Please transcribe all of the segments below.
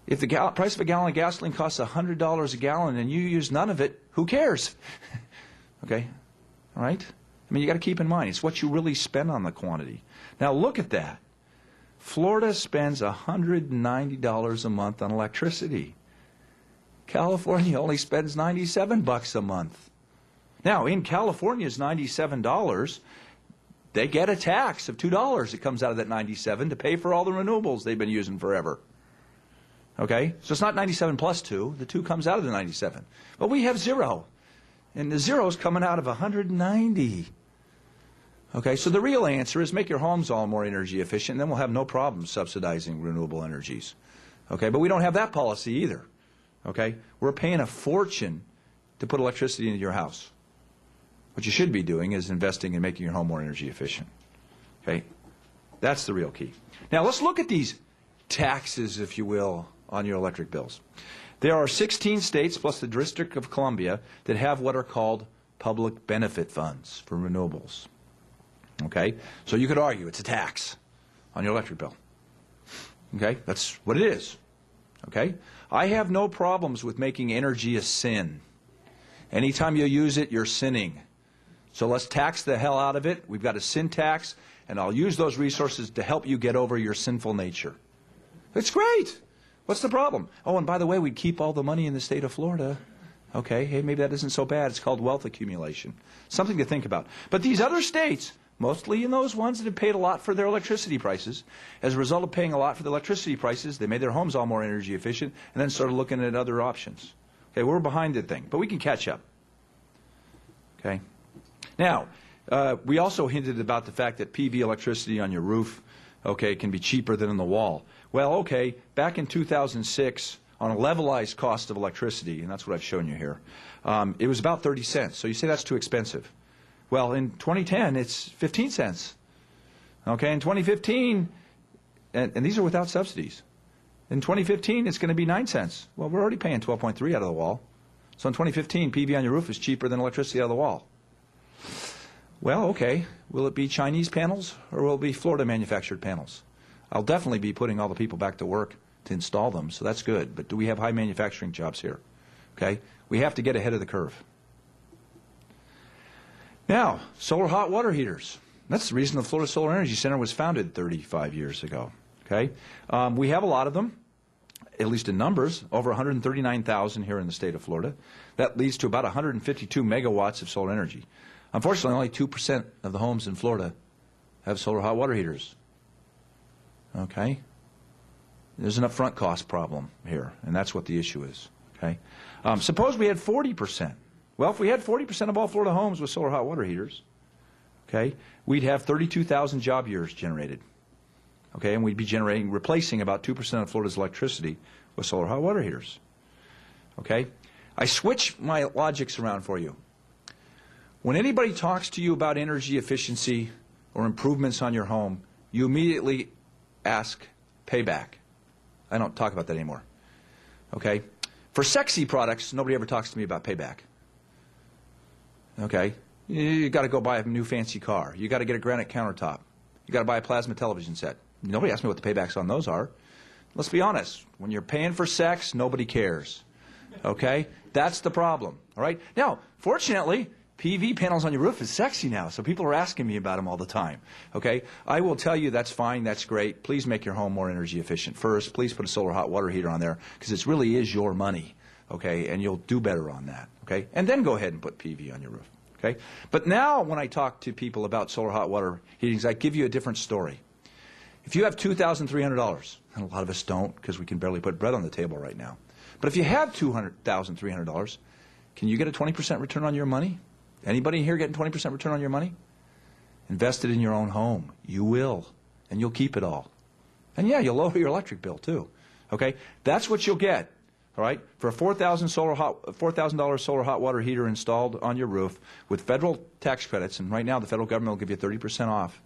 If the price of a gallon of gasoline costs $100 a gallon and you use none of it, who cares? Okay, all right? I mean, you got to keep in mind, it's what you really spend on the quantity. Now look at that. Florida spends $190 a month on electricity. California only spends $97 a month. Now, in California's $97, they get a tax of $2 that comes out of that 97 to pay for all the renewables they've been using forever. Okay? So it's not 97 plus 2. The 2 comes out of the 97. But we have 0. And the 0 is coming out of 190. Okay? So the real answer is make your homes all more energy efficient, and then we'll have no problem subsidizing renewable energies. Okay? But we don't have that policy either. Okay? We're paying a fortune to put electricity into your house. What you should be doing is investing in making your home more energy efficient. Okay? That's the real key. Now let's look at these taxes, if you will, on your electric bills. There are 16 states plus the District of Columbia that have what are called public benefit funds for renewables. Okay? So you could argue it's a tax on your electric bill. Okay? That's what it is. Okay? I have no problems with making energy a sin. Anytime you use it, you're sinning. So let's tax the hell out of it. We've got a sin tax, and I'll use those resources to help you get over your sinful nature. It's great. What's the problem? Oh, and by the way, we'd keep all the money in the state of Florida. Okay, hey, maybe that isn't so bad. It's called wealth accumulation. Something to think about. But these other states, mostly in those ones that have paid a lot for their electricity prices, as a result of paying a lot for the electricity prices, they made their homes all more energy efficient and then started looking at other options. Okay, we're behind the thing, but we can catch up. Okay. Now, we also hinted about the fact that PV electricity on your roof, okay, can be cheaper than on the wall. Well, okay, back in 2006, on a levelized cost of electricity, and that's what I've shown you here, it was about 30 cents. So you say that's too expensive. Well, in 2010, it's 15 cents. Okay, in 2015, and these are without subsidies. In 2015, it's going to be 9 cents. Well, we're already paying 12.3 out of the wall. So in 2015, PV on your roof is cheaper than electricity out of the wall. Well, okay, will it be Chinese panels or will it be Florida manufactured panels? I'll definitely be putting all the people back to work to install them, so that's good. But do we have high manufacturing jobs here? Okay, we have to get ahead of the curve. Now, solar hot water heaters. That's the reason the Florida Solar Energy Center was founded 35 years ago. Okay, we have a lot of them, at least in numbers, over 139,000 here in the state of Florida. That leads to about 152 megawatts of solar energy. Unfortunately, only 2% of the homes in Florida have solar hot water heaters. Okay? There's an upfront cost problem here, and that's what the issue is. Okay? Suppose we had 40%. Well, if we had 40% of all Florida homes with solar hot water heaters, okay, we'd have 32,000 job years generated. Okay, and we'd be replacing about 2% of Florida's electricity with solar hot water heaters. Okay? I switch my logics around for you. When anybody talks to you about energy efficiency or improvements on your home, you immediately ask payback. I don't talk about that anymore. Okay? For sexy products, nobody ever talks to me about payback. Okay? You got to go buy a new fancy car. You got to get a granite countertop. You got to buy a plasma television set. Nobody asks me what the paybacks on those are. Let's be honest. When you're paying for sex, nobody cares. Okay? That's the problem. All right? Now, fortunately, PV panels on your roof is sexy now, so people are asking me about them all the time. Okay? I will tell you that's fine, that's great. Please make your home more energy efficient first. Please put a solar hot water heater on there because it really is your money. Okay? And you'll do better on that. Okay? And then go ahead and put PV on your roof. Okay? But now when I talk to people about solar hot water heatings, I give you a different story. If you have $2,300, and a lot of us don't because we can barely put bread on the table right now, but if you have $200,300, can you get a 20% return on your money? Anybody here getting 20% return on your money? Invest it in your own home. You will, and you'll keep it all. And yeah, you'll lower your electric bill too. Okay? That's what you'll get. All right? For a $4,000 solar hot water heater installed on your roof with federal tax credits, and right now the federal government will give you 30% off.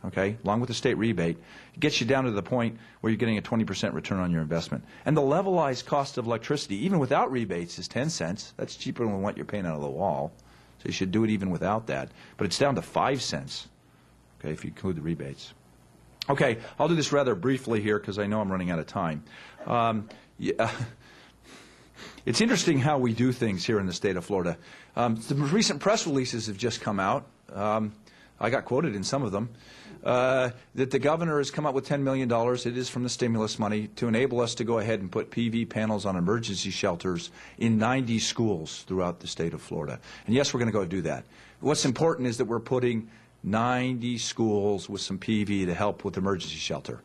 Okay, along with the state rebate, it gets you down to the point where you're getting a 20% return on your investment. And the levelized cost of electricity, even without rebates, is 10 cents. That's cheaper than what you're paying out of the wall. So you should do it even without that. But it's down to 5 cents, okay, if you include the rebates. Okay, I'll do this rather briefly here because I know I'm running out of time. Yeah. It's interesting how we do things here in the state of Florida. The recent press releases have just come out. I got quoted in some of them. That the governor has come up with $10 million, it is from the stimulus money, to enable us to go ahead and put PV panels on emergency shelters in 90 schools throughout the state of Florida. And yes, we're going to go do that. What's important is that we're putting 90 schools with some PV to help with emergency shelter.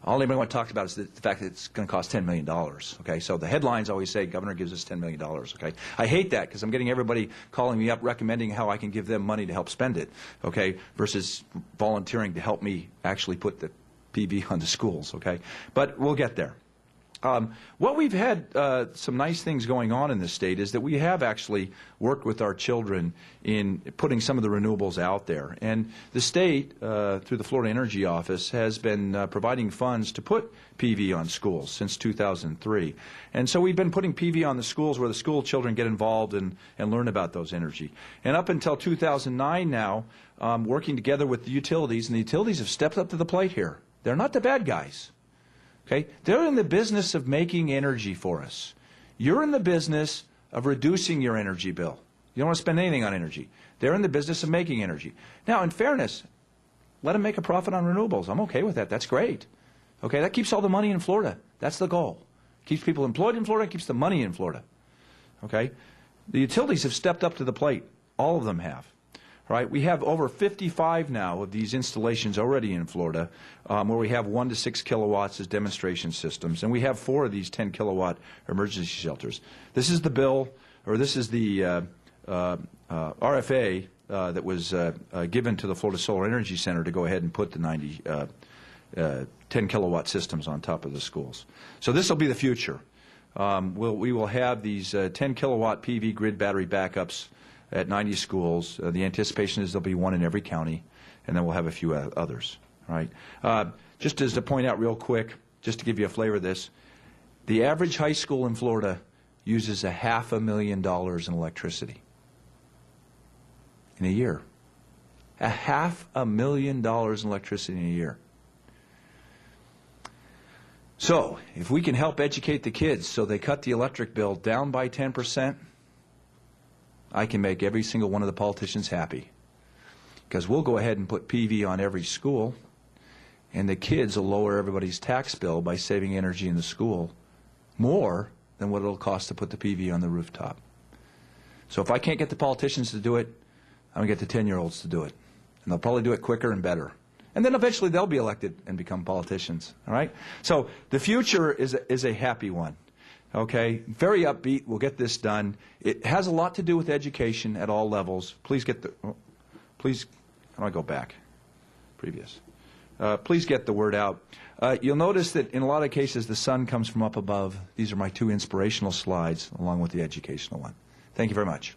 All anybody want to talk about is the fact that it's going to cost $10 million. Okay, so the headlines always say governor gives us $10 million. Okay, I hate that because I'm getting everybody calling me up recommending how I can give them money to help spend it. Okay, versus volunteering to help me actually put the PV on the schools. Okay, but we'll get there. What we've had some nice things going on in this state is that we have actually worked with our children in putting some of the renewables out there. And the state, through the Florida Energy Office, has been providing funds to put PV on schools since 2003. And so we've been putting PV on the schools where the school children get involved and learn about those energy. And up until 2009 now, working together with the utilities, and the utilities have stepped up to the plate here. They're not the bad guys. Okay? They're in the business of making energy for us. You're in the business of reducing your energy bill. You don't want to spend anything on energy. They're in the business of making energy. Now, in fairness, let them make a profit on renewables. I'm okay with that. That's great. Okay? That keeps all the money in Florida. That's the goal. Keeps people employed in Florida, keeps the money in Florida. Okay? The utilities have stepped up to the plate. All of them have. Right? We have over 55 now of these installations already in Florida where we have 1 to 6 kilowatts as demonstration systems, and we have 4 of these 10 kilowatt emergency shelters. This is the bill, or this is the RFA that was given to the Florida Solar Energy Center to go ahead and put the 10 kilowatt systems on top of the schools. So this will be the future. We will have these 10 kilowatt PV grid battery backups at 90 schools. The anticipation is there'll be one in every county, and then we'll have a few others. All right. Just as to point out real quick, just to give you a flavor of this, the average high school in Florida uses $500,000 in electricity in a year. $500,000 in electricity in a year. So, if we can help educate the kids so they cut the electric bill down by 10%, I can make every single one of the politicians happy. Because we'll go ahead and put PV on every school, and the kids will lower everybody's tax bill by saving energy in the school more than what it'll cost to put the PV on the rooftop. So if I can't get the politicians to do it, I'm going to get the 10-year-olds to do it. And they'll probably do it quicker and better. And then eventually they'll be elected and become politicians. All right? So the future is a happy one. Okay, very upbeat. We'll get this done. It has a lot to do with education at all levels. Please get the, please, how do I go back? Previous. Please get the word out. You'll notice that in a lot of cases the sun comes from up above. These are my 2 inspirational slides along with the educational one. Thank you very much.